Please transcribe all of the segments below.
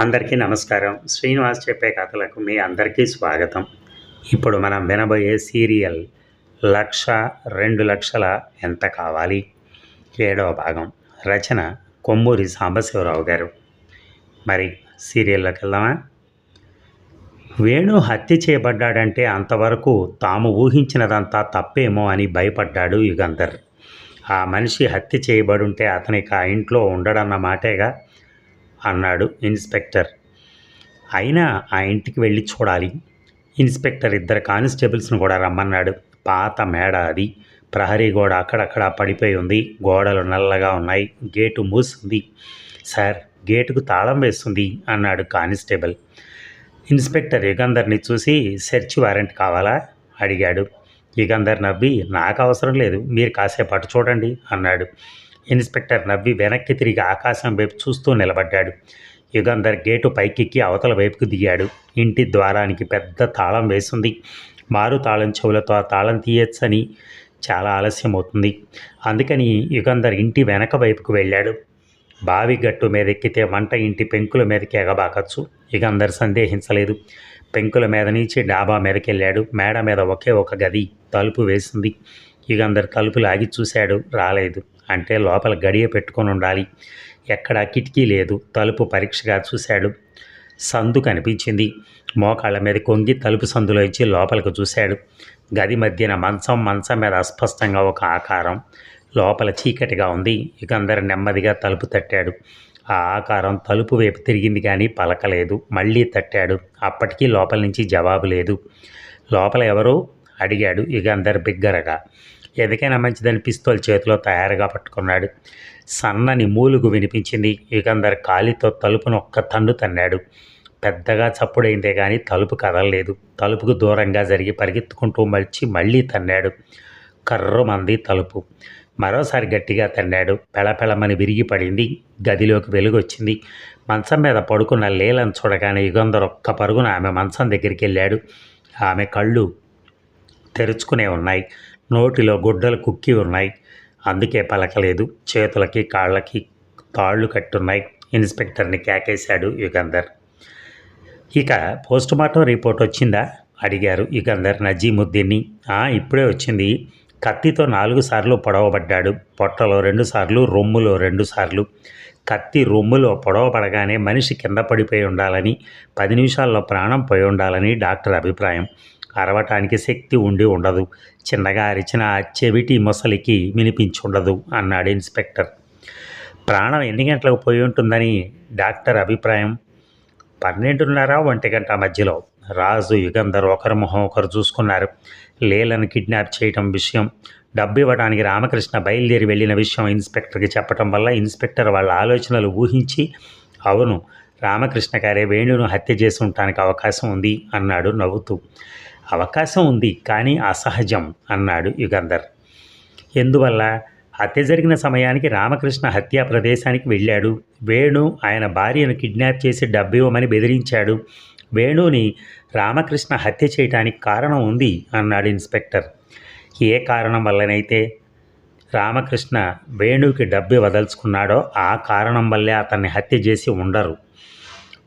అందరికీ నమస్కారం. శ్రీనివాస్ చెప్పే కథలకు మీ అందరికీ స్వాగతం. ఇప్పుడు మనం వినబోయే సీరియల్ 'లక్ష 2,00,000 ఎంత కావాలి' 7వ భాగం. రచన కొమ్మూరి సాంబశివరావు గారు. మరి సీరియల్లోకి వెళ్దామా? వేణు హత్య చేయబడ్డాడంటే అంతవరకు తాము ఊహించినదంతా తప్పేమో అని భయపడ్డాడు యుగంధర్. ఆ మనిషి హత్య చేయబడుంటే అతనికి ఆ ఇంట్లో ఉండడన్న మాటేగా అన్నాడు ఇన్స్పెక్టర్. అయినా ఆ ఇంటికి వెళ్ళి చూడాలి. ఇన్స్పెక్టర్ ఇద్దరు కానిస్టేబుల్స్ను కూడా రమ్మన్నాడు. పాత మేడ అది. ప్రహరీ గోడ అక్కడక్కడ పడిపోయి ఉంది. గోడలు నల్లగా ఉన్నాయి. గేటు మూసింది. సార్, గేటుకు తాళం వేస్తుంది అన్నాడు కానిస్టేబుల్. ఇన్స్పెక్టర్ యుగంధర్ని చూసి సెర్చ్ వారెంట్ కావాలా అడిగాడు. యుగంధర్ నవ్వి, నాకు అవసరం లేదు, మీరు కాసేపు అటు చూడండి అన్నాడు. ఇన్స్పెక్టర్ నవ్వి వెనక్కి తిరిగి ఆకాశం వైపు చూస్తూ నిలబడ్డాడు. యుగంధర్ గేటు పైకెక్కి అవతల వైపుకు దిగాడు. ఇంటి ద్వారానికి పెద్ద తాళం వేసింది. మారు తాళం చెవులతో ఆ తాళం తీయచ్చని చాలా ఆలస్యం అవుతుంది. అందుకని యుగంధర్ ఇంటి వెనక వైపుకు వెళ్ళాడు. బావి గట్టు మీద ఎక్కితే వంట ఇంటి పెంకుల మీదకి ఎగబాకచ్చు. యుగంధర్ సందేహించలేదు. పెంకుల మీద నుంచి డాబా మీదకి వెళ్ళాడు. మేడ మీద ఒకే ఒక గది. తలుపు వేసింది. యుగంధర్ తలుపు లాగి చూశాడు. రాలేదు. అంటే లోపల గడియ పెట్టుకొని ఉండాలి. ఎక్కడా కిటికీ లేదు. తలుపు పరీక్షగా చూశాడు. సందు కనిపించింది. మోకాళ్ళ మీద కొంగి తలుపు సందులోంచి లోపలికి చూశాడు. గది మధ్యన మంచం మీద అస్పష్టంగా ఒక ఆకారం. లోపల చీకటిగా ఉంది. యుగంధర్ నెమ్మదిగా తలుపు తట్టాడు. ఆ ఆకారం తలుపు వైపు తిరిగింది కానీ పలకలేదు. మళ్ళీ తట్టాడు. అప్పటికీ లోపల నుంచి జవాబు లేదు. లోపల ఎవరు అడిగాడు యుగంధర్ బిగ్గరగా. ఎందుకైనా మంచిదని పిస్తోల్ చేతిలో తయారుగా పట్టుకున్నాడు. సన్నని మూలుగు వినిపించింది. యుగంధర్ కాలితో తలుపును ఒక్క తన్ను తన్నాడు. పెద్దగా చప్పుడైందే కానీ తలుపు కదలలేదు. తలుపుకు దూరంగా జరిగి పరిగెత్తుకుంటూ మళ్ళీ తన్నాడు. కర్రమంది తలుపు. మరోసారి గట్టిగా తన్నాడు. పెళపెళమని విరిగి పడింది. గదిలోకి వెలుగొచ్చింది. మంచం మీద పడుకున్న లీలను చూడగానే యుగంధర్ ఒక్క పరుగున ఆమె మంచం దగ్గరికి వెళ్ళాడు. ఆమె కళ్ళు తెరుచుకునే ఉన్నాయి. నోటిలో గుడ్డలు కుక్కి ఉన్నాయి. అందుకే పలకలేదు. చేతులకి కాళ్ళకి తాళ్ళు కట్టున్నాయి. ఇన్స్పెక్టర్ని కేకేశాడు యుగంధర్. ఇక పోస్టుమార్టం రిపోర్ట్ వచ్చిందా అడిగారు యుగంధర్ నజీముద్దీన్ని. ఇప్పుడే వచ్చింది. కత్తితో 4 సార్లు పొడవబడ్డాడు. పొట్టలో 2 సార్లు, రొమ్ములో 2 సార్లు. కత్తి రొమ్ములో పొడవబడగానే మనిషి కింద పడిపోయి ఉండాలని, 10 నిమిషాల్లో ప్రాణం పోయి ఉండాలని డాక్టర్ అభిప్రాయం. అరవటానికి శక్తి ఉండి ఉండదు. చిన్నగా అరిచిన చెవిటి మొసలికి వినిపించుండదు అన్నాడు ఇన్స్పెక్టర్. ప్రాణం ఎన్ని గంటలకు పోయి ఉంటుందని డాక్టర్ అభిప్రాయం? 12:30, 1 గంట మధ్యలో. రాజు యుగంధర్ ఒకరి మొహం ఒకరు చూసుకున్నారు. లీలను కిడ్నాప్ చేయటం విషయం, డబ్బు ఇవ్వడానికి రామకృష్ణ బయలుదేరి వెళ్ళిన విషయం ఇన్స్పెక్టర్కి చెప్పటం వల్ల ఇన్స్పెక్టర్ వాళ్ళ ఆలోచనలు ఊహించి, అవును, రామకృష్ణ గారే వేణును హత్య చేసి ఉండటానికి అవకాశం ఉంది అన్నాడు నవ్వుతూ. అవకాశం ఉంది కానీ అసహజం అన్నాడు యుగంధర్. ఎందువల్ల? హత్య జరిగిన సమయానికి రామకృష్ణ హత్యా ప్రదేశానికి వెళ్ళాడు. వేణు ఆయన భార్యను కిడ్నాప్ చేసి డబ్బు ఇవ్వమని బెదిరించాడు. వేణుని రామకృష్ణ హత్య చేయటానికి కారణం ఉంది అన్నాడు ఇన్స్పెక్టర్. ఏ కారణం వల్లనైతే రామకృష్ణ వేణుకి డబ్బు ఇవ్వదలుచుకున్నాడో ఆ కారణం వల్లే అతన్ని హత్య చేసి ఉండరు.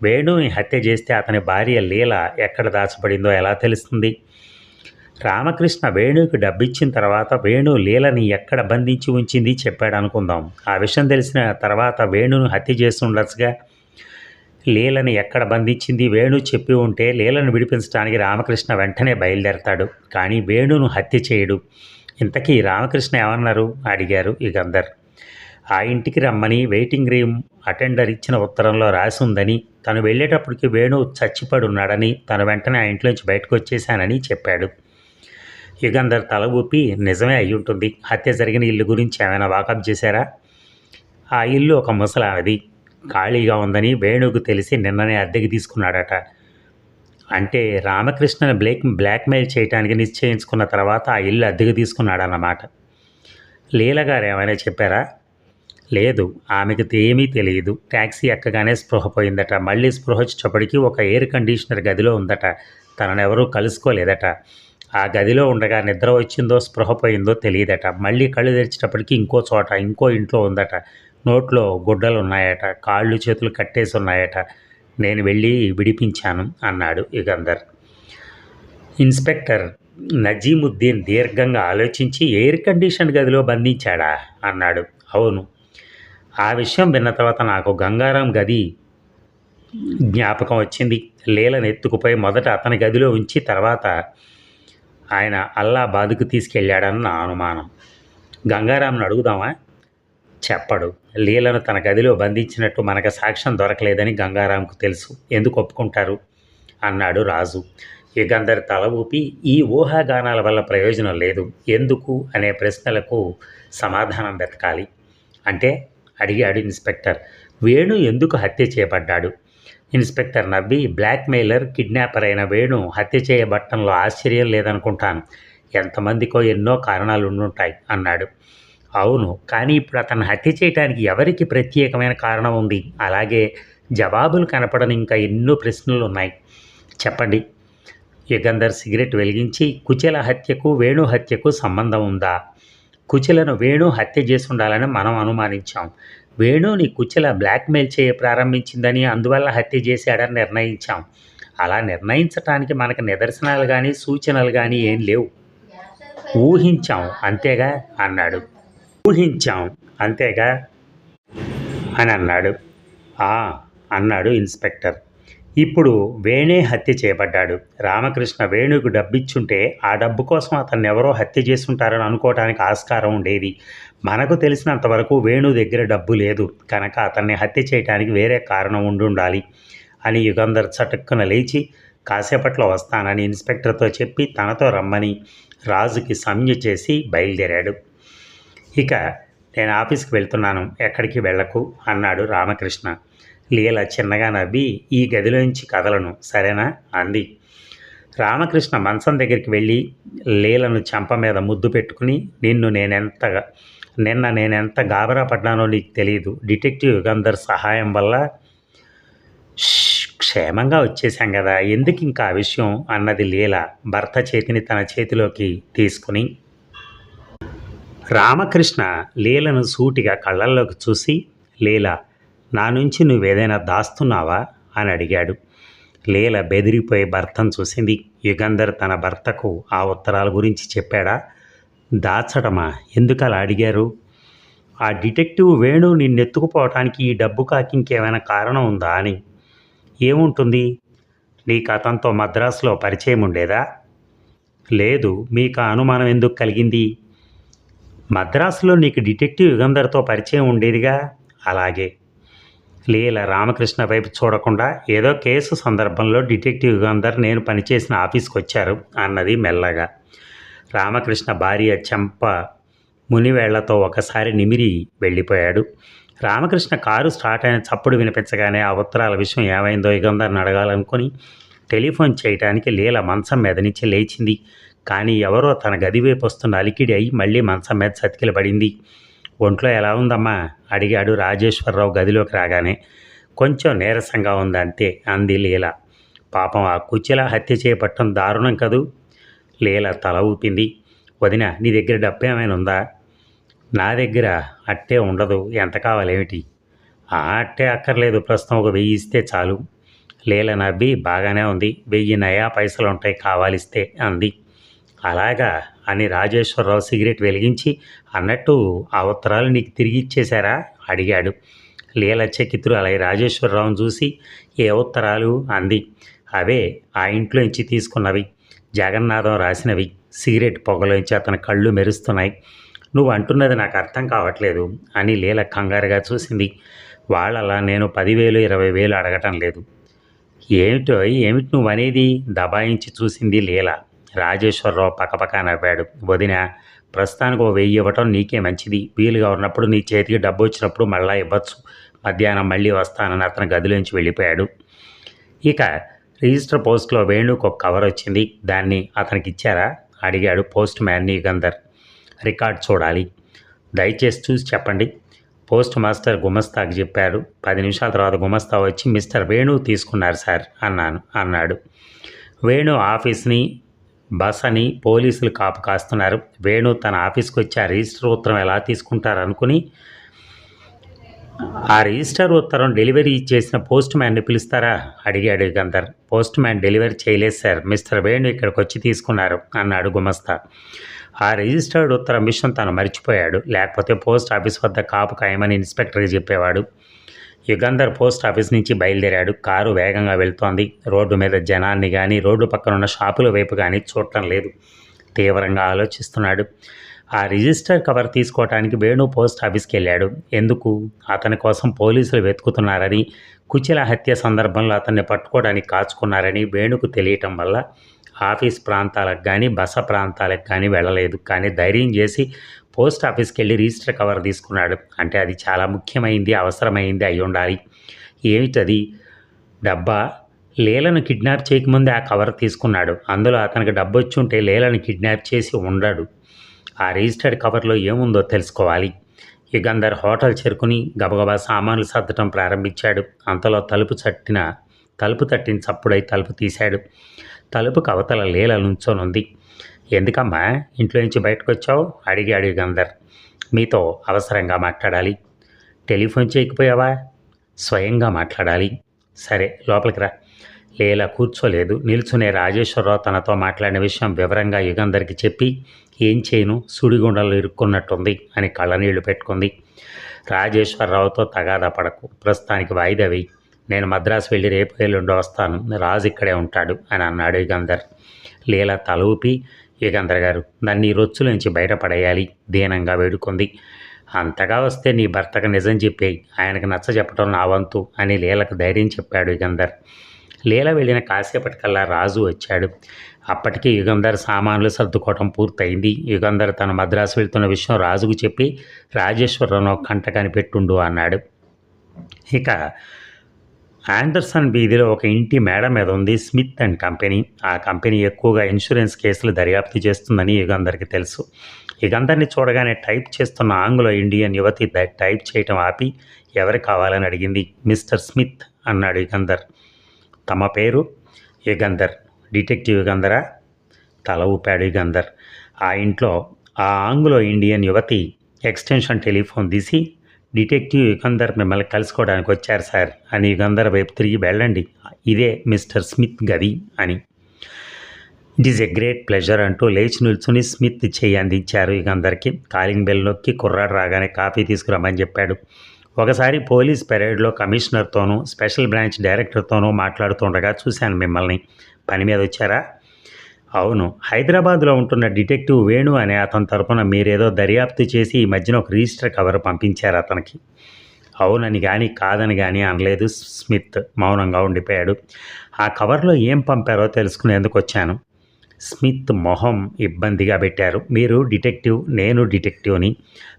వేణుని హత్య చేస్తే అతని భార్య లీల ఎక్కడ దాచబడిందో ఎలా తెలుస్తుంది? రామకృష్ణ వేణుకి డబ్బిచ్చిన తర్వాత వేణు లీలని ఎక్కడ బంధించి ఉంచింది చెప్పాడు అనుకుందాం. ఆ విషయం తెలిసిన తర్వాత వేణును హత్య చేసి ఉండొచ్చుగా. లీలని ఎక్కడ బంధించింది వేణు చెప్పి ఉంటే లీలను విడిపించడానికి రామకృష్ణ వెంటనే బయలుదేరతాడు. కానీ వేణును హత్య చేయడు. ఇంతకీ రామకృష్ణ ఏమన్నారు అడిగారు యుగంధర్. ఆ ఇంటికి రమ్మని వెయిటింగ్ రూమ్ అటెండర్ ఇచ్చిన ఉత్తరంలో రాసి ఉందని, తను వెళ్ళేటప్పటికి వేణు చచ్చిపడున్నాడని, తను వెంటనే ఆ ఇంట్లోంచి బయటకు వచ్చేశానని చెప్పాడు. యుగంధర్ తల ఊపి, నిజమే అయ్యుంటుంది. హత్య జరిగిన ఇల్లు గురించి ఏమైనా వాకప్ చేశారా? ఆ ఇల్లు ఒక ముసలాది ఖాళీగా ఉందని వేణుకు తెలిసి నిన్ననే అద్దెకి తీసుకున్నాడట. అంటే రామకృష్ణని బ్లాక్మెయిల్ చేయడానికి నిశ్చయించుకున్న తర్వాత ఆ ఇల్లు అద్దెకి తీసుకున్నాడన్నమాట. లీలగారు ఏమైనా చెప్పారా? లేదు, ఆమెకు ఏమీ తెలియదు. ట్యాక్సీ ఎక్కగానే స్పృహ పోయిందట. మళ్ళీ స్పృహ వచ్చేటప్పటికి ఒక ఎయిర్ కండిషనర్ గదిలో ఉందట. తనను ఎవరూ కలుసుకోలేదట. ఆ గదిలో ఉండగా నిద్ర వచ్చిందో స్పృహ పోయిందో తెలియదట. మళ్ళీ కళ్ళు తెరిచేటప్పటికి ఇంకో చోట ఇంకో ఇంట్లో ఉందట. నోట్లో గుడ్డలు ఉన్నాయట. కాళ్ళు చేతులు కట్టేసి ఉన్నాయట. నేను వెళ్ళి విడిపించాను అన్నాడు యుగంధర్. ఇన్స్పెక్టర్ నజీముద్దీన్ దీర్ఘంగా ఆలోచించి ఎయిర్ కండిషన్ గదిలో బంధించాడా అన్నాడు. అవును. ఆ విషయం విన్న తర్వాత నాకు గంగారాం గది జ్ఞాపకం వచ్చింది. లీలను ఎత్తుకుపోయి మొదట అతని గదిలో ఉంచి తర్వాత ఆయన అల్లాబాద్కు తీసుకెళ్ళాడని నా అనుమానం. గంగారాంను అడుగుదామా? చెప్పడు. లీలను తన గదిలో బంధించినట్టు మనకు సాక్ష్యం దొరకలేదని గంగారాంకు తెలుసు. ఎందుకు ఒప్పుకుంటారు అన్నాడు రాజు. యుగంధర్ తల ఊపి ఈ ఊహాగానాల వల్ల ప్రయోజనం లేదు. ఎందుకు అనే ప్రశ్నలకు సమాధానం వెతకాలి. అంటే అడిగాడు ఇన్స్పెక్టర్. వేణు ఎందుకు హత్య చేయబడ్డాడు? ఇన్స్పెక్టర్ నవ్వి బ్లాక్మెయిలర్ కిడ్నాపర్ అయిన వేణు హత్య చేయబట్టంలో ఆశ్చర్యం లేదనుకుంటాను. ఎంతమందికో ఎన్నో కారణాలు ఉండుంటాయి అన్నాడు. అవును, కానీ ఇప్పుడు అతన్ని హత్య చేయడానికి ఎవరికి ప్రత్యేకమైన కారణం ఉంది? అలాగే జవాబులు కనపడని ఇంకా ఎన్నో ప్రశ్నలు ఉన్నాయి. చెప్పండి. యుగంధర్ సిగరెట్ వెలిగించి కుచెల హత్యకు వేణు హత్యకు సంబంధం ఉందా? కుచెలను వేణు హత్య చేసి ఉండాలని మనం అనుమానించాం. వేణుని కుచెల బ్లాక్మెయిల్ చేయ ప్రారంభించిందని అందువల్ల హత్య చేశాడని నిర్ణయించాం. అలా నిర్ణయించటానికి మనకు నిదర్శనాలు కానీ సూచనలు కానీ ఏం లేవు. ఊహించాం అంతేగా అన్నాడు. ఊహించాం అంతేగా అని అన్నాడు. అన్నాడు ఇన్స్పెక్టర్. ఇప్పుడు వేణే హత్య చేయబడ్డాడు. రామకృష్ణ వేణుకు డబ్బిచ్చుంటే ఆ డబ్బు కోసం అతన్ని ఎవరో హత్య చేసుంటారని అనుకోవటానికి ఆస్కారం ఉండేది. మనకు తెలిసినంతవరకు వేణు దగ్గర డబ్బు లేదు కనుక అతన్ని హత్య చేయడానికి వేరే కారణం ఉండాలి అని యుగంధర్ చటుక్కున లేచి కాసేపట్లో వస్తానని ఇన్స్పెక్టర్తో చెప్పి తనతో రమ్మని రాజుకి సంజ్ఞ చేసి బయలుదేరాడు. ఇక నేను ఆఫీస్కి వెళ్తున్నాను, ఎక్కడికి వెళ్ళకు అన్నాడు రామకృష్ణ. లీల చిన్నగా నవ్వి ఈ గదిలోంచి కదలను, సరేనా అంది. రామకృష్ణ మంచం దగ్గరికి వెళ్ళి లీలను చెంప మీద ముద్దు పెట్టుకుని నిన్న నేనెంత గాబరా పడ్డానో నీకు తెలియదు. డిటెక్టివ్ యుగంధర్ సహాయం వల్ల క్షేమంగా వచ్చేశాం కదా, ఎందుకు ఇంకా ఆ విషయం అన్నది లీల భర్త చేతిని తన చేతిలోకి తీసుకుని. రామకృష్ణ లీలను సూటిగా కళ్ళల్లోకి చూసి లీల, నా నుంచి నువ్వేదైనా దాస్తున్నావా అని అడిగాడు. లీల బెదిరిపోయి భర్తను చూసింది. యుగంధర్ తన భర్తకు ఆ ఉత్తరాల గురించి చెప్పాడా? దాచడమా? ఎందుకు అలా అడిగారు? ఆ డిటెక్టివ్ వేణు నిన్నెత్తుకుపోవటానికి ఈ డబ్బు కాకి ఇంకేమైనా కారణం ఉందా అని. ఏముంటుంది? నీకు అతనితో మద్రాసులో పరిచయం ఉండేదా? లేదు. మీకు అనుమానం ఎందుకు కలిగింది? మద్రాసులో నీకు డిటెక్టివ్ యుగంధర్తో పరిచయం ఉండేదిగా. అలాగే. లీల రామకృష్ణ వైపు చూడకుండా ఏదో కేసు సందర్భంలో డిటెక్టివ్ యుగంధర్ నేను పనిచేసిన ఆఫీస్కి వచ్చారు అన్నది మెల్లగా. రామకృష్ణ భార్య చెంప మునివేళ్లతో ఒకసారి నిమిరి వెళ్ళిపోయాడు. రామకృష్ణ కారు స్టార్ట్ అయిన చప్పుడు వినిపించగానే ఆ ఉత్తరాల విషయం ఏమైందో యుగంధర్ని అడగాలనుకుని టెలిఫోన్ చేయడానికి లీల మంచం మీద నుంచి లేచింది. కానీ ఎవరో తన గది వైపు వస్తున్న అలికిడి అయి మళ్ళీ మంచం మీద చతికిల పడింది. ఒంట్లో ఎలా ఉందమ్మా అడిగాడు రాజేశ్వరరావు గదిలోకి రాగానే. కొంచెం నీరసంగా ఉందంతే అంది లీల. పాపం ఆ కుచెల హత్య చేపట్టడం దారుణం కదూ. లీల తల ఊపింది. వదిన, నీ దగ్గర డబ్బు ఏమైనా ఉందా? నా దగ్గర అట్టే ఉండదు. ఎంత కావాలేమిటి? అట్టే అక్కర్లేదు, ప్రస్తుతం ఒక 1000 ఇస్తే చాలు. లీల నవ్వి బాగానే ఉంది, 1000 నయా పైసలు ఉంటాయి కావాలిస్తే అంది. అలాగా అని రాజేశ్వరరావు సిగరెట్ వెలిగించి, అన్నట్టు ఆ ఉత్తరాలు నీకు తిరిగి ఇచ్చేశారా అడిగాడు. లీల చకితురాలై రాజేశ్వరరావును చూసి ఏ ఉత్తరాలు అంది. అవే ఆ ఇంట్లోంచి తీసుకున్నవి, జగన్నాథం రాసినవి. సిగరెట్ పొగలోంచి అతని కళ్ళు మెరుస్తున్నాయి. నువ్వు అంటున్నది నాకు అర్థం కావట్లేదు అని లీల కంగారుగా చూసింది. వాళ్ళలా నేను 10,000 20,000 అడగటం లేదు. ఏమిటి నువ్వు అనేది దబాయించి చూసింది లీల. రాజేశ్వరరావు పక్కపక్క నవ్వాడు. వదిన, ప్రస్తుతానికి 1000 ఇవ్వటం నీకే మంచిది. వీలుగా ఉన్నప్పుడు నీ చేతికి డబ్బు వచ్చినప్పుడు మళ్ళా ఇవ్వచ్చు. మధ్యాహ్నం మళ్ళీ వస్తానని అతని గదిలోంచి వెళ్ళిపోయాడు. ఇక రిజిస్టర్ పోస్ట్లో వేణుకు ఒక కవర్ వచ్చింది. దాన్ని అతనికి ఇచ్చారా అడిగాడు పోస్ట్ మ్యాన్ యుగంధర్. రికార్డ్ చూడాలి. దయచేసి చూసి చెప్పండి. పోస్ట్ మాస్టర్ గుమస్తాకి చెప్పారు. 10 నిమిషాల తర్వాత గుమస్తా వచ్చి మిస్టర్ వేణు తీసుకున్నారు సార్ అన్నాడు. వేణు ఆఫీస్ని బసని పోలీసులు కాపు కాస్తున్నారు. వేణు తన ఆఫీస్కి వచ్చి ఆ రిజిస్టర్ ఉత్తరం ఎలా తీసుకుంటారనుకుని ఆ రిజిస్టర్ ఉత్తరం డెలివరీ చేసిన పోస్ట్ మ్యాన్‌ని పిలుస్తారా? అడిగాడు గంధర్. పోస్ట్ మ్యాన్ డెలివరీ చేయలేదు సార్. మిస్టర్ వేణు ఇక్కడికొచ్చి తీసుకున్నారు అన్నాడు గుమస్తా. ఆ రిజిస్టర్డ్ ఉత్తరం విషయం తను మర్చిపోయాడు. లేకపోతే పోస్ట్ ఆఫీస్ వద్ద కాపు కాయమని ఇన్స్‌పెక్టర్‌కి చెప్పేవాడు. యుగంధర్ పోస్ట్ ఆఫీస్ నుంచి బయలుదేరాడు. కారు వేగంగా వెళ్తోంది. రోడ్డు మీద జనాన్ని గానీ, రోడ్డు పక్కనున్న షాపుల వైపు గానీ చూడటం లేదు. తీవ్రంగా ఆలోచిస్తున్నాడు. ఆ రిజిస్టర్ కవర్ తీసుకోవటానికి వేణు పోస్ట్ ఆఫీస్కి వెళ్ళాడు. ఎందుకు? అతని కోసం పోలీసులు వెతుకుతున్నారని, కుచిల హత్య సందర్భంలో అతన్ని పట్టుకోవడానికి కాచుకున్నారని వేణుకు తెలియటం వల్ల ఆఫీస్ ప్రాంతాలకు కానీ, బస ప్రాంతాలకు కానీ వెళ్ళలేదు. కానీ ధైర్యం చేసి పోస్ట్ ఆఫీస్కి వెళ్ళి రిజిస్టర్ కవర్ తీసుకున్నాడు. అంటే అది చాలా ముఖ్యమైంది, అవసరమైంది అయి ఉండాలి. ఏమిటది? డబ్బా? లీలను కిడ్నాప్ చేయకముందే ఆ కవర్ తీసుకున్నాడు. అందులో అతనికి డబ్బు వచ్చి ఉంటే లీలను కిడ్నాప్ చేసి ఉండడు. ఆ రిజిస్టర్డ్ కవర్లో ఏముందో తెలుసుకోవాలి. యుగంధర్ హోటల్ చేరుకుని గబగబా సామాన్లు సర్దటం ప్రారంభించాడు. అంతలో తలుపు తట్టిన చప్పుడై తలుపు తీశాడు. తలుపుకు అవతల లీల నుంచోనుంది. ఎందుకమ్మా ఇంట్లో నుంచి బయటకు వచ్చావు? అడిగాడు యుగంధర్. మీతో అవసరంగా మాట్లాడాలి. టెలిఫోన్ చేయకపోయావా? స్వయంగా మాట్లాడాలి. సరే లోపలికి రా. లీల కూర్చోలేదు. నిల్చునే రాజేశ్వరరావు తనతో మాట్లాడిన విషయం వివరంగా యుగంధర్కి చెప్పి, ఏం చేయను, సుడిగుండలు ఇరుక్కున్నట్టుంది అని కళ్ళనీళ్లు పెట్టుకుంది. రాజేశ్వరరావుతో తగాదా పడకు, ప్రస్తుతానికి వాయిదా వేయి. నేను మద్రాసు వెళ్ళి రేపు ఎల్లుండి వస్తాను. రాజు ఇక్కడే ఉంటాడు అని అన్నాడు యుగంధర్. లీల తల ఊపి, యుగంధర్ గారు నన్ను ఈ రొచ్చులోంచి బయటపడేయాలి దీనంగా వేడుకుంది. అంతగా వస్తే నీ భర్తకు నిజం చెప్పేయి, ఆయనకు నచ్చ చెప్పడం నా వంతు అని లీలకు ధైర్యం చెప్పాడు యుగంధర్. లీల వెళ్ళిన కాసేపటికల్లా రాజు వచ్చాడు. అప్పటికి యుగంధర్ సామాన్లు సర్దుకోవటం పూర్తయింది. యుగంధర్ తన మద్రాసు వెళ్తున్న విషయం రాజుకు చెప్పి, రాజేశ్వరరావు కంట కనిపెట్టుండు అన్నాడు. ఇక ఆండర్సన్ వీధిలో ఒక ఇంటి మేడ మీద ఉంది స్మిత్ అండ్ కంపెనీ. ఆ కంపెనీ ఎక్కువగా ఇన్సూరెన్స్ కేసులు దర్యాప్తు చేస్తుందని యుగంధర్కి తెలుసు. యుగంధర్ని చూడగానే టైప్ చేస్తున్న ఆంగ్లో ఇండియన్ యువతి టైప్ చేయటం ఆపి, ఎవరు కావాలని అడిగింది. మిస్టర్ స్మిత్ అన్నాడు యుగంధర్. తమ పేరు? యుగంధర్. డిటెక్టివ్ యుగంధరా? తల ఊపాడు యుగంధర్. ఆ ఇంట్లో ఆ ఆంగ్లో ఇండియన్ యువతి ఎక్స్టెన్షన్ టెలిఫోన్ తీసి, డిటెక్టివ్ యుగంధర్ మిమ్మల్ని కలుసుకోవడానికి వచ్చారు సార్ అని యుగంధర్ వైపు తిరిగి, వెళ్ళండి, ఇదే మిస్టర్ స్మిత్ గది అని. It is a great pleasure అంటూ లేచి నిల్చుని స్మిత్ చేయి అందించారు యుగంధర్కి. కాలింగ్ బెల్ నొక్కి కుర్రాడు రాగానే కాఫీ తీసుకురమ్మని చెప్పాడు. ఒకసారి పోలీస్ పెరేడ్లో కమిషనర్తోనూ స్పెషల్ బ్రాంచ్ డైరెక్టర్తోనూ మాట్లాడుతుండగా చూశాను మిమ్మల్ని. పని మీద వచ్చారా? అవును. హైదరాబాద్లో ఉంటున్న డిటెక్టివ్ వేణు అనే అతని తరపున మీరేదో దర్యాప్తు చేసి ఈ మధ్యన ఒక రిజిస్టర్ కవర్ పంపించారు అతనికి. అవునని కానీ కాదని కానీ అనలేదు స్మిత్. మౌనంగా ఉండిపోయాడు. ఆ కవర్లో ఏం పంపారో తెలుసుకునేందుకు వచ్చాను. స్మిత్ మొహం ఇబ్బందిగా పెట్టారు. మీరు డిటెక్టివ్, నేను డిటెక్టివ్ని.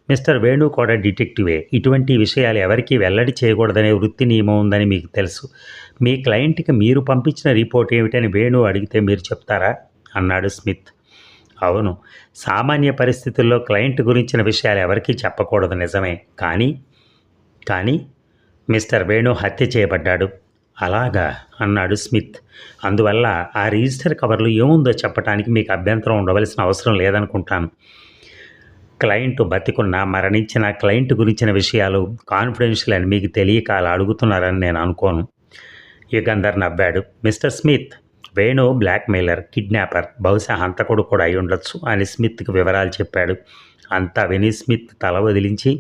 మిస్టర్ వేణు కూడా డిటెక్టివే. ఇటువంటి విషయాలు ఎవరికీ వెల్లడి చేయకూడదనే వృత్తి నియమం ఉందని మీకు తెలుసు. మీ క్లయింట్కి మీరు పంపించిన రిపోర్ట్ ఏమిటని వేణు అడిగితే మీరు చెప్తారా అన్నాడు స్మిత్. అవును, సామాన్య పరిస్థితుల్లో క్లయింట్ గురించిన విషయాలు ఎవరికీ చెప్పకూడదు నిజమే. కానీ మిస్టర్ వేణు హత్య చేయబడ్డాడు. అలాగా అన్నాడు స్మిత్. అందువల్ల ఆ రిజిస్టర్ కవర్లో ఏముందో చెప్పడానికి మీకు అభ్యంతరం ఉండవలసిన అవసరం లేదనుకుంటాను. క్లయింట్ బతికున్న మరణించిన క్లయింట్ గురించిన విషయాలు కాన్ఫిడెన్షియల్ అని మీకు తెలియక అలా అడుగుతున్నారని నేను అనుకోను. యుగంధర్ నవ్వాడు. Mister Smith, Venu blackmailer, kidnapper, బహుశా హంతకుడు కూడా అయి ఉండొచ్చు అని స్మిత్కి వివరాలు చెప్పాడు. అంతా విని స్మిత్ తల వదిలించి,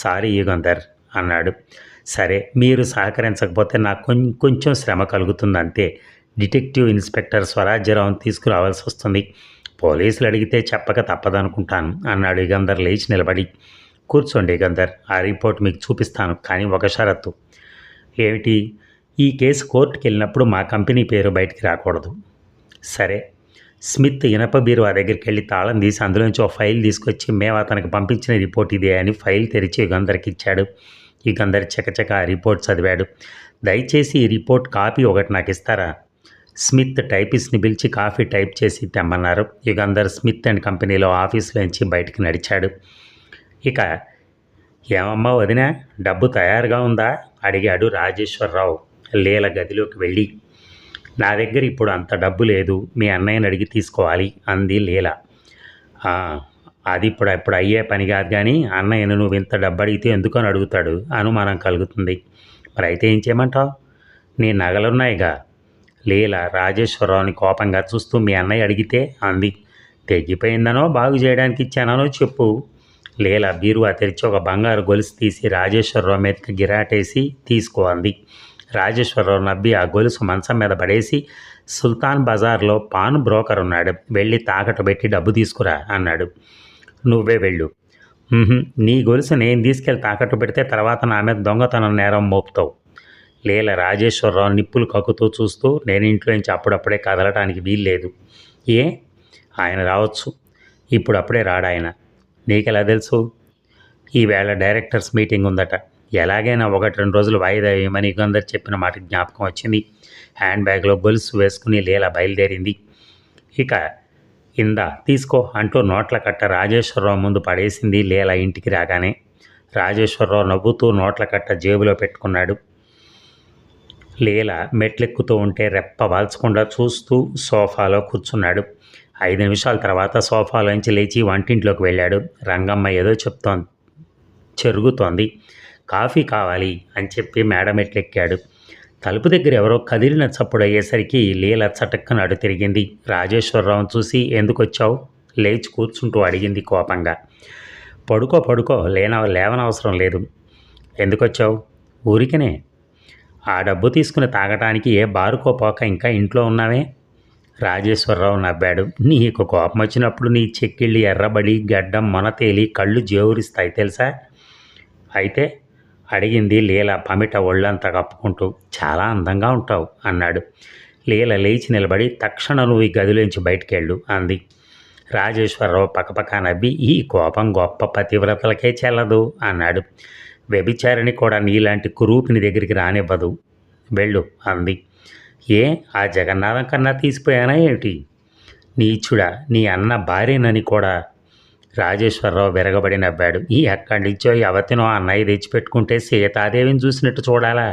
సారీ యుగంధర్ అన్నాడు. సరే, మీరు సహకరించకపోతే నాకు కొంచెం శ్రమ కలుగుతుంది అంతే. డిటెక్టివ్ ఇన్స్పెక్టర్ స్వరాజ్యరావుని తీసుకురావాల్సి వస్తుంది. పోలీసులు అడిగితే చెప్పక తప్పదనుకుంటాను అన్నాడు యుగంధర్ లేచి నిలబడి. కూర్చోండి యుగంధర్, ఆ రిపోర్ట్ మీకు చూపిస్తాను, కానీ ఒక షరతు. ఏమిటి? ఈ కేసు కోర్టుకి వెళ్ళినప్పుడు మా కంపెనీ పేరు బయటికి రాకూడదు. సరే. స్మిత్ ఇనప బీరువా దగ్గరికి వెళ్ళి తాళం తీసి అందులోంచి ఒక ఫైల్ తీసుకొచ్చి, మేము అతనికి పంపించిన రిపోర్ట్ ఇదే అని ఫైల్ తెరిచి యుగంధర్కి ఇచ్చాడు. యుగంధర్ చకచక ఆ రిపోర్ట్ చదివాడు. దయచేసి ఈ రిపోర్ట్ కాపీ ఒకటి నాకు ఇస్తారా? స్మిత్ టైపిస్ట్ని పిలిచి కాఫీ టైప్ చేసి తెమ్మన్నారు. యుగంధర్ స్మిత్ అండ్ కంపెనీలో ఆఫీసులోంచి బయటికి నడిచాడు. ఇక ఏమమ్మా వదినా, డబ్బు తయారుగా ఉందా అడిగాడు రాజేశ్వరరావు లీల గదిలోకి వెళ్ళి. నా దగ్గర ఇప్పుడు అంత డబ్బు లేదు, మీ అన్నయ్యని అడిగి తీసుకోవాలి అంది లీల. అది ఇప్పుడు అయ్యే పని కాదు కానీ అన్నయ్యను నువ్వు ఇంత డబ్బు అడిగితే ఎందుకని అడుగుతాడు అనుమానం కలుగుతుంది. మరి అయితే ఏం చేయమంటావు? నీ నగలున్నాయిగా. లీల రాజేశ్వరరావుని కోపంగా చూస్తూ మీ అన్నయ్య అడిగితే అంది. తెగిపోయిందనో బాగు చేయడానికి ఇచ్చానో చెప్పు. లీల బీరువా తెరిచి ఒక బంగారు గొలుసు తీసి రాజేశ్వరరావు మీదకి గిరాటేసి తీసుకో అంది. రాజేశ్వరరావు నవ్వి ఆ గొలుసు మంచం మీద పడేసి సుల్తాన్ బజార్లో పాన్ బ్రోకర్ ఉన్నాడు, వెళ్ళి తాకట్టు పెట్టి డబ్బు తీసుకురా అన్నాడు. నువ్వే వెళ్ళు. నీ గొలుసు నేను తీసుకెళ్ళి తాకట్టు పెడితే తర్వాత నా మీద దొంగతనం నేరం మోపుతావు. లీల రాజేశ్వరరావు నిప్పులు కక్కుతూ చూస్తూ నేను ఇంట్లో నుంచి అప్పుడప్పుడే కదలటానికి వీల్లేదు. ఏ? ఆయన రావచ్చు. ఇప్పుడప్పుడే రాడాయన. నీకెలా తెలుసు? ఈవేళ డైరెక్టర్స్ మీటింగ్ ఉందట. ఎలాగైనా 1-2 రోజులు వాయిదా వేయమని యుగంధర్ చెప్పిన మాట జ్ఞాపకం వచ్చింది. హ్యాండ్ బ్యాగ్లో గొలుసు వేసుకుని లీల బయలుదేరింది. ఇక ఇందా తీసుకో అంటూ నోట్ల కట్ట రాజేశ్వరరావు ముందు పడేసింది లీల ఇంటికి రాగానే. రాజేశ్వరరావు నవ్వుతూ నోట్ల కట్ట జేబులో పెట్టుకున్నాడు. లీల మెట్లెక్కుతూ ఉంటే రెప్ప వాల్చకుండా చూస్తూ సోఫాలో కూర్చున్నాడు. 5 నిమిషాల తర్వాత సోఫాలోంచి లేచి వంటింట్లోకి వెళ్ళాడు. రంగమ్మ ఏదో చెరుగుతోంది. కాఫీ కావాలి అని చెప్పి మేడ మెట్లెక్కాడు. తలుపు దగ్గర ఎవరో కదిలిన చప్పుడు అయ్యేసరికి లీల చటక్కన అడు తిరిగింది. రాజేశ్వరరావును చూసి ఎందుకొచ్చావు? లేచి కూర్చుంటూ అడిగింది కోపంగా. పడుకో లేవనవసరం లేదు. ఎందుకొచ్చావు? ఊరికనే. ఆ డబ్బు తీసుకుని తాగటానికి ఏ బారుకో పోక ఇంకా ఇంట్లో ఉన్నావే? రాజేశ్వరరావు నవ్వాడు. నీకు కోపం వచ్చినప్పుడు నీ చెక్కిళ్ళు ఎర్రబడి గడ్డం మొనతేలి కళ్ళు జేవురిస్తాయి తెలుసా? అయితే అడిగింది లీల పమిట ఒళ్ళంతా కప్పుకుంటూ. చాలా అందంగా ఉంటావు అన్నాడు. లీల లేచి నిలబడి తక్షణం నువ్వు ఈ గదిలోంచి బయటికెళ్ళు అంది. రాజేశ్వరరావు పక్కపక్క నవ్వి ఈ కోపం గొప్ప పతివ్రతలకే చెల్లదు అన్నాడు. వ్యభిచారిణి కూడా నీలాంటి కురూపిని దగ్గరికి రానివ్వదు. వెళ్ళు అంది. ఏ ఆ జగన్నాథం కన్నా తీసిపోయానా ఏమిటి? నీచుడా, నీ అన్న భార్యనని కూడా. రాజేశ్వరరావు విరగబడి నవ్వాడు. ఎక్కడి నుంచో ఎవతినో అన్నయ్య తెచ్చిపెట్టుకుంటే సీతాదేవిని చూసినట్టు చూడాలా?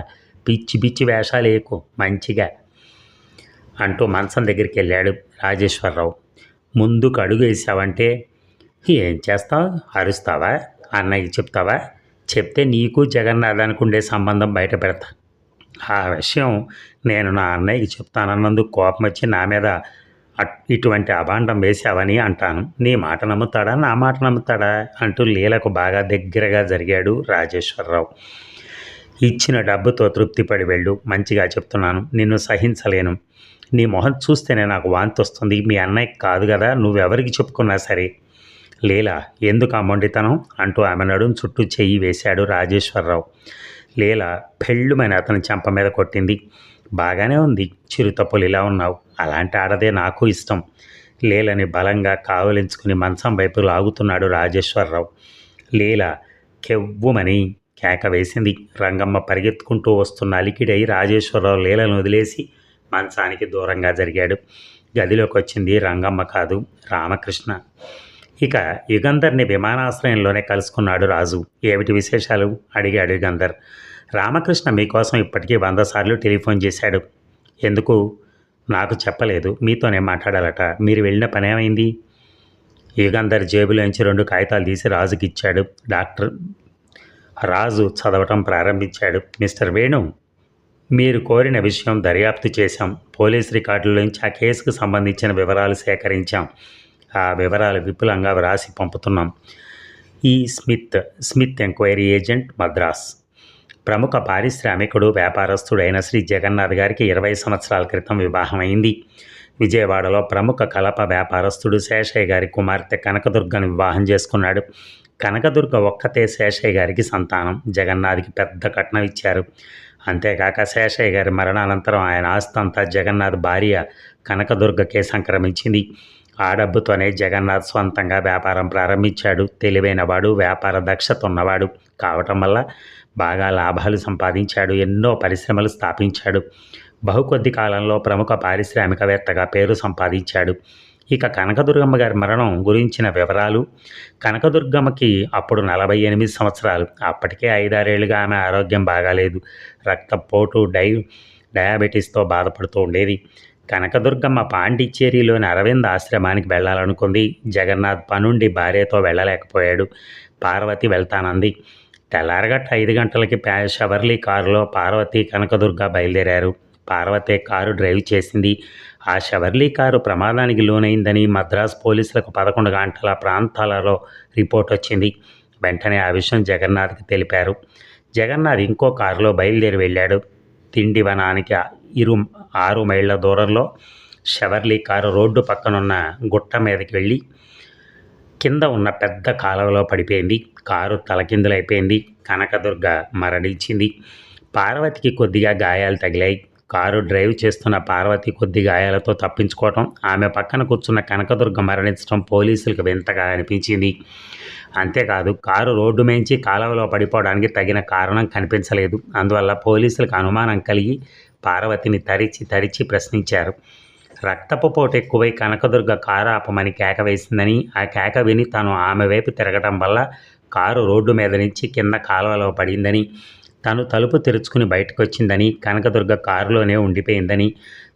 పిచ్చి పిచ్చి వేషాలు ఏకు మంచిగా అంటూ మంచం దగ్గరికి వెళ్ళాడు రాజేశ్వరరావు. ముందుకు అడుగు వేసావంటే ఏం చేస్తావు? అరుస్తావా? అన్నయ్యకి చెప్తావా? చెప్తే నీకు జగన్నాథానికి ఉండే సంబంధం బయట పెడతా. ఆ విషయం నేను నా అన్నయ్యకి చెప్తానన్నందుకు కోపం వచ్చి నా మీద ఇటువంటి అభాండం వేశావని అంటాను. నీ మాట నమ్ముతాడా, నా మాట నమ్ముతాడా అంటూ లీలకు బాగా దగ్గరగా జరిగాడు రాజేశ్వరరావు. ఇచ్చిన డబ్బుతో తృప్తిపడి వెళ్ళు. మంచిగా చెప్తున్నాను, నిన్ను సహించలేను. నీ మొహం చూస్తేనే నాకు వాంతి వస్తుంది. మీ అన్నయ్యకి కాదు కదా, నువ్వెవరికి చెప్పుకున్నా సరే. లీల ఎందుకు ఆ మొండితనం అంటూ ఆమె నడుం చుట్టూ చెయ్యి వేశాడు రాజేశ్వరరావు. లీల పెళ్ళుమైన అతని చెంప మీద కొట్టింది. బాగానే ఉంది, చిరుతపులిలా ఉన్నావు. అలాంటి ఆడదే నాకు ఇష్టం. లీలని బలంగా కావలించుకుని మంచం వైపు లాగుతున్నాడు రాజేశ్వరరావు. లీల కెవ్వుమని కేక వేసింది. రంగమ్మ పరిగెత్తుకుంటూ వస్తున్న అలికిడై రాజేశ్వరరావు లీలను వదిలేసి మంచానికి దూరంగా జరిగాడు. గదిలోకి వచ్చింది రంగమ్మ కాదు, రామకృష్ణ. ఇక యుగంధర్ని విమానాశ్రయంలోనే కలుసుకున్నాడు రాజు. ఏమిటి విశేషాలు అడిగాడు యుగంధర్. రామకృష్ణ మీకోసం ఇప్పటికీ 100 సార్లు టెలిఫోన్ చేశాడు. ఎందుకు? నాకు చెప్పలేదు. మీతోనే మాట్లాడాలట. మీరు వెళ్ళిన పనేమైంది? యుగంధర్ జేబులోంచి 2 కాగితాలు తీసి రాజుకి ఇచ్చాడు. రాజు చదవటం ప్రారంభించాడు. మిస్టర్ వేణు, మీరు కోరిన విషయం దర్యాప్తు చేశాం. పోలీస్ రికార్డుల్లోంచి ఆ కేసుకు సంబంధించిన వివరాలు సేకరించాం. ఆ వివరాలు విపులంగా వ్రాసి పంపుతున్నాం. ఈ స్మిత్ ఎంక్వైరీ ఏజెంట్, మద్రాస్. ప్రముఖ పారిశ్రామికుడు, వ్యాపారస్తుడైన శ్రీ జగన్నాథ్ గారికి 20 సంవత్సరాల క్రితం వివాహమైంది. విజయవాడలో ప్రముఖ కలప వ్యాపారస్తుడు శేషయ్య గారి కుమార్తె కనకదుర్గను వివాహం చేసుకున్నాడు. కనకదుర్గ ఒక్కతే శేషయ్య గారికి సంతానం. జగన్నాథ్కి పెద్ద కట్నం ఇచ్చారు. అంతేకాక శేషయ్య గారి మరణానంతరం ఆయన ఆస్తంతా జగన్నాథ్ భార్య కనకదుర్గకే సంక్రమించింది. ఆ డబ్బుతోనే జగన్నాథ్ స్వంతంగా వ్యాపారం ప్రారంభించాడు. తెలివైనవాడు, వ్యాపార దక్షత ఉన్నవాడు కావటం వల్ల బాగా లాభాలు సంపాదించాడు. ఎన్నో పరిశ్రమలు స్థాపించాడు. బహుకొద్ది కాలంలో ప్రముఖ పారిశ్రామికవేత్తగా పేరు సంపాదించాడు. ఇక కనకదుర్గమ్మ గారి మరణం గురించిన వివరాలు. కనకదుర్గమ్మకి అప్పుడు 48 సంవత్సరాలు. అప్పటికే 5-6 ఏళ్ళుగా ఆమె ఆరోగ్యం బాగాలేదు. రక్తపోటు, డయాబెటీస్తో బాధపడుతూ ఉండేది. కనకదుర్గమ్మ పాండిచ్చేరిలోని అరవింద్ ఆశ్రమానికి వెళ్ళాలనుకుంది. జగన్నాథ్ పనుండి భార్యతో వెళ్ళలేకపోయాడు. పార్వతి వెళ్తానంది. తెల్లారగట్ట 5 గంటలకి షవర్లీ కారులో పార్వతి, కనకదుర్గ బయలుదేరారు. పార్వతి కారు డ్రైవ్ చేసింది. ఆ షవర్లీ కారు ప్రమాదానికి లోనైందని మద్రాసు పోలీసులకు 11 గంటల ప్రాంతాలలో రిపోర్ట్ వచ్చింది. వెంటనే ఆ విషయం జగన్నాథ్కి తెలిపారు. జగన్నాథ్ ఇంకో కారులో బయలుదేరి వెళ్ళాడు. తిండివనానికి 6 మైళ్ళ దూరంలో షవర్లీ కారు రోడ్డు పక్కనున్న గుట్ట మీదకి వెళ్ళి కింద ఉన్న పెద్ద కాలువలో పడిపోయింది. కారు తలకిందులైపోయింది. కనకదుర్గ మరణించింది. పార్వతికి కొద్దిగా గాయాలు తగిలాయి. కారు డ్రైవ్ చేస్తున్న పార్వతి కొద్ది గాయాలతో తప్పించుకోవటం, ఆమె పక్కన కూర్చున్న కనకదుర్గ మరణించడం పోలీసులకు వింతగా అనిపించింది. అంతేకాదు, కారు రోడ్డు మేంచి కాలువలో పడిపోవడానికి తగిన కారణం కనిపించలేదు. అందువల్ల పోలీసులకు అనుమానం కలిగి పార్వతిని తరిచి ప్రశ్నించారు. రక్తపు పోటు ఎక్కువై కనకదుర్గ కారు ఆపమని కేక వేసిందని, ఆ కేక విని తను ఆమె వైపు తిరగటం వల్ల కారు రోడ్డు మీద నుంచి కింద కాలువలో పడిందని, తను తలుపు తెరుచుకుని బయటకు వచ్చిందని, కనకదుర్గ కారులోనే ఉండిపోయిందని,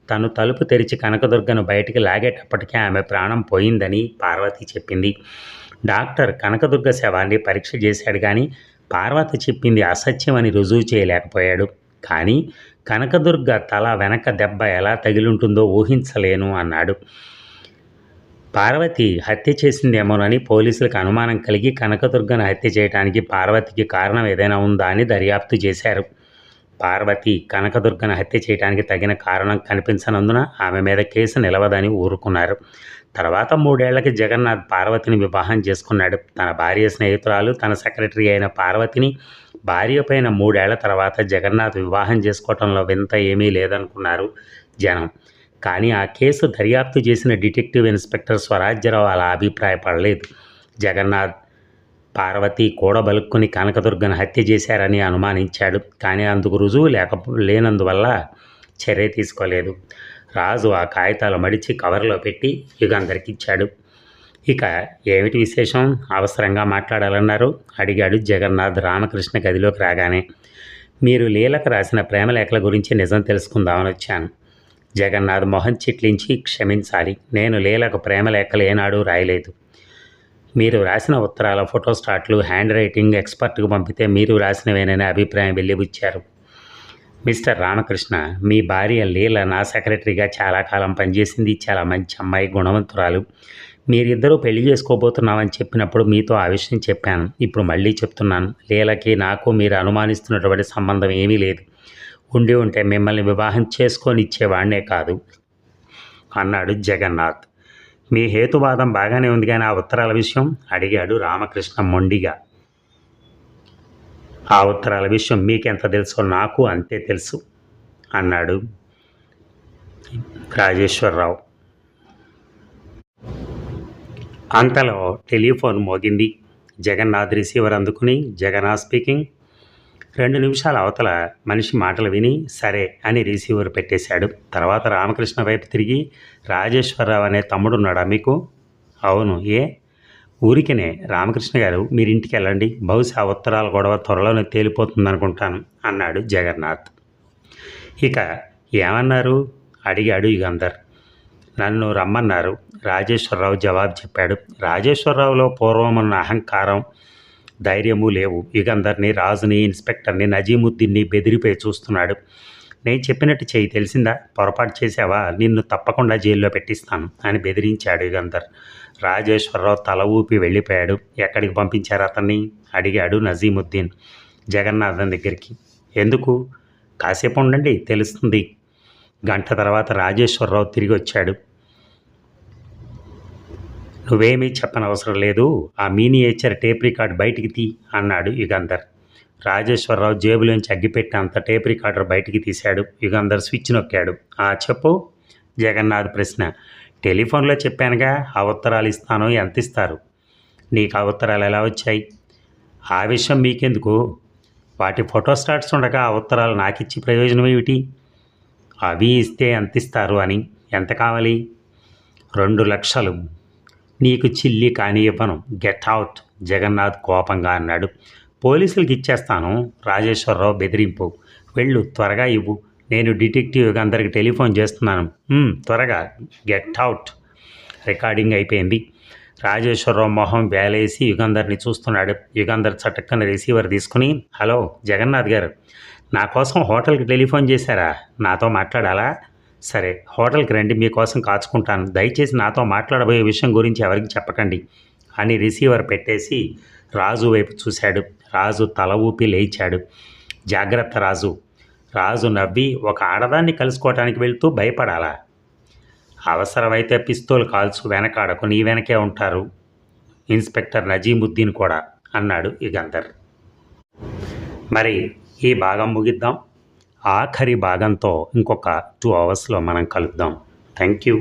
తను తలుపు తెరిచి కనకదుర్గను బయటికి లాగేటప్పటికే ఆమె ప్రాణం పోయిందని పార్వతి చెప్పింది. డాక్టర్ కనకదుర్గ శవాన్ని పరీక్ష చేశాడు కానీ పార్వతి చెప్పింది అసత్యమని రుజువు చేయలేకపోయాడు. కానీ కనకదుర్గ తల వెనక దెబ్బ ఎలా తగిలుంటుందో ఊహించలేను అన్నాడు. పార్వతి హత్య చేసిందేమోనని పోలీసులకు అనుమానం కలిగి కనకదుర్గను హత్య చేయడానికి పార్వతికి కారణం ఏదైనా ఉందా అని దర్యాప్తు చేశారు. పార్వతి కనకదుర్గను హత్య చేయడానికి తగిన కారణం కనిపించనందున ఆమె మీద కేసు నిలవదని ఊరుకున్నారు. తర్వాత 3 ఏళ్లకి జగన్నాథ్ పార్వతిని వివాహం చేసుకున్నాడు. తన భార్య స్నేహితురాలు, తన సెక్రటరీ అయిన పార్వతిని భార్య పైన 3 ఏళ్ల తర్వాత జగన్నాథ్ వివాహం చేసుకోవటంలో వింత ఏమీ లేదనుకున్నారు జనం. కానీ ఆ కేసు దర్యాప్తు చేసిన డిటెక్టివ్ ఇన్స్పెక్టర్ స్వరాజ్యరావు అలా అభిప్రాయపడలేదు. జగన్నాథ్ పార్వతి కూడబలుక్కుని కనకదుర్గను హత్య చేశారని అనుమానించాడు. కానీ అందుకు రుజువు లేనందువల్ల చర్య తీసుకోలేదు. రాజు ఆ కాగితాలు మడిచి కవర్లో పెట్టి యుగంధర్కి ఇచ్చాడు. ఇక ఏమిటి విశేషం, అవసరంగా మాట్లాడాలన్నారు అడిగాడు జగన్నాథ్ రామకృష్ణ గదిలోకి రాగానే. మీరు లీలకు రాసిన ప్రేమలేఖల గురించి నిజం తెలుసుకుందామని వచ్చాను. జగన్నాథ్ మొహం చిట్లించి, క్షమించాలి, నేను లీలకు ప్రేమలేఖలు ఏనాడు రాయలేదు. మీరు రాసిన ఉత్తరాల ఫోటోస్టాట్లు హ్యాండ్ రైటింగ్ ఎక్స్పర్ట్కు పంపితే మీరు రాసినవేననే అభిప్రాయం వెళ్ళిబుచ్చారు. మిస్టర్ రామకృష్ణ, మీ భార్య లీల నా సెక్రటరీగా చాలా కాలం పనిచేసింది. చాలా మంచి అమ్మాయి, గుణవంతురాలు. మీరిద్దరూ పెళ్లి చేసుకోబోతున్నామని చెప్పినప్పుడు మీతో ఆ విషయం చెప్పాను. ఇప్పుడు మళ్ళీ చెప్తున్నాను. లీలకి నాకు మీరు అనుమానిస్తున్నటువంటి సంబంధం ఏమీ లేదు. ఉండి ఉంటే మిమ్మల్ని వివాహం చేసుకొని ఇచ్చేవాడినే కాదు అన్నాడు జగన్నాథ్. మీ హేతువాదం బాగానే ఉంది కానీ ఆ ఉత్తరాల విషయం అడిగాడు రామకృష్ణ మొండిగా. ఆ ఉత్తరాల విషయం మీకెంత తెలుసో నాకు అంతే తెలుసు అన్నాడు రాజేశ్వరరావు. అంతలో టెలిఫోన్ మోగింది. జగన్నాథ్ రిసీవర్ అందుకుని, జగన్నాథ్ స్పీకింగ్. 2 నిమిషాల అవతల మనిషి మాటలు విని సరే అని రిసీవర్ పెట్టేశాడు. తర్వాత రామకృష్ణ వైపు తిరిగి, రాజేశ్వరరావు అనే తమ్ముడున్నాడా మీకు? అవును, ఏ? ఊరికనే. రామకృష్ణ గారు, మీరు ఇంటికి వెళ్ళండి. బహుశా ఉత్తరాల గొడవ త్వరలోనే తేలిపోతుందనుకుంటాను అన్నాడు జగన్నాథ్. ఇక ఏమన్నారు అడిగాడు యుగంధర్. నన్ను రమ్మన్నారు. రాజేశ్వరరావు జవాబు చెప్పాడు. రాజేశ్వరరావులో పూర్వమున్న అహంకారం, ధైర్యము లేవు. యుగంధర్ని, రాజుని, ఇన్స్పెక్టర్ని, నజీముద్దీన్ని బెదిరిపోయి చూస్తున్నాడు. నేను చెప్పినట్టు చెయ్యి, తెలిసిందా? పొరపాటు చేసావా నిన్ను తప్పకుండా జైల్లో పెట్టిస్తాను అని బెదిరించాడు యుగంధర్. రాజేశ్వరరావు తల ఊపి వెళ్ళిపోయాడు. ఎక్కడికి పంపించారు అతన్ని అడిగాడు నజీముద్దీన్ జగన్నాథన్ దగ్గరికి. ఎందుకు? కాసేపు ఉండండి, తెలుస్తుంది. గంట తర్వాత రాజేశ్వరరావు తిరిగి వచ్చాడు. నువ్వేమీ చెప్పనవసరం లేదు, ఆ మినియేచర్ టేప్ రికార్డ్ బయటికి తీ అన్నాడు యుగంధర్. రాజేశ్వరరావు జేబులోంచి అగ్గిపెట్టి అంత టేప్ రికార్డర్ బయటికి తీశాడు. యుగంధర్ స్విచ్ నొక్కాడు. చెప్పు జగన్నాథ్ ప్రశ్న. టెలిఫోన్లో చెప్పానుగా, ఆ ఉత్తరాలు ఇస్తాను. ఎంత ఇస్తారు? నీకు ఆ ఉత్తరాలు ఎలా వచ్చాయి? ఆ విషయం మీకెందుకు? వాటి ఫోటోస్టాట్స్ ఉండగా ఆ ఉత్తరాలు నాకిచ్చి ప్రయోజనం ఏమిటి? అవి ఇస్తే ఎంత ఇస్తారు అని. ఎంత కావాలి? 2 లక్షలు. నీకు చిల్లి కానీ ఇవ్వను. గెట్ అవుట్ జగన్నాథ్ కోపంగా అన్నాడు. పోలీసులకు ఇచ్చేస్తాను. రాజేశ్వరరావు బెదిరింపు. వెళ్ళు, త్వరగా ఇవ్వు. నేను డిటెక్టివ్ అందరికి టెలిఫోన్ చేస్తున్నాను. త్వరగా గెట్ అవుట్. రికార్డింగ్ అయిపోయింది. రాజేశ్వరరావు మొహం వేలేసి యుగంధర్ని చూస్తున్నాడు. యుగంధర్ చటక్కన రిసీవర్ తీసుకుని, హలో జగన్నాథ్ గారు, నా కోసం హోటల్కి టెలిఫోన్ చేశారా? నాతో మాట్లాడాలా? సరే, హోటల్కి రండి, మీకోసం కాచుకుంటాను. దయచేసి నాతో మాట్లాడబోయే విషయం గురించి ఎవరికి చెప్పకండి అని రిసీవర్ పెట్టేసి రాజు వైపు చూశాడు. రాజు తల ఊపి లేచాడు. జాగ్రత్త రాజు. రాజు నవ్వి, ఒక ఆడదాన్ని కలుసుకోవటానికి వెళ్తూ భయపడాలా? అవసరమైతే పిస్తోల్ కాల్చు, వెనకాడకు, నీ వెనకే ఉంటారు ఇన్స్పెక్టర్ నజీముద్దీన్ కూడా అన్నాడు యుగంధర్. మరి ఈ భాగం ముగిద్దాం. ఆఖరి భాగంతో ఇంకొక 2 అవర్స్లో మనం కలుద్దాం. Thank you.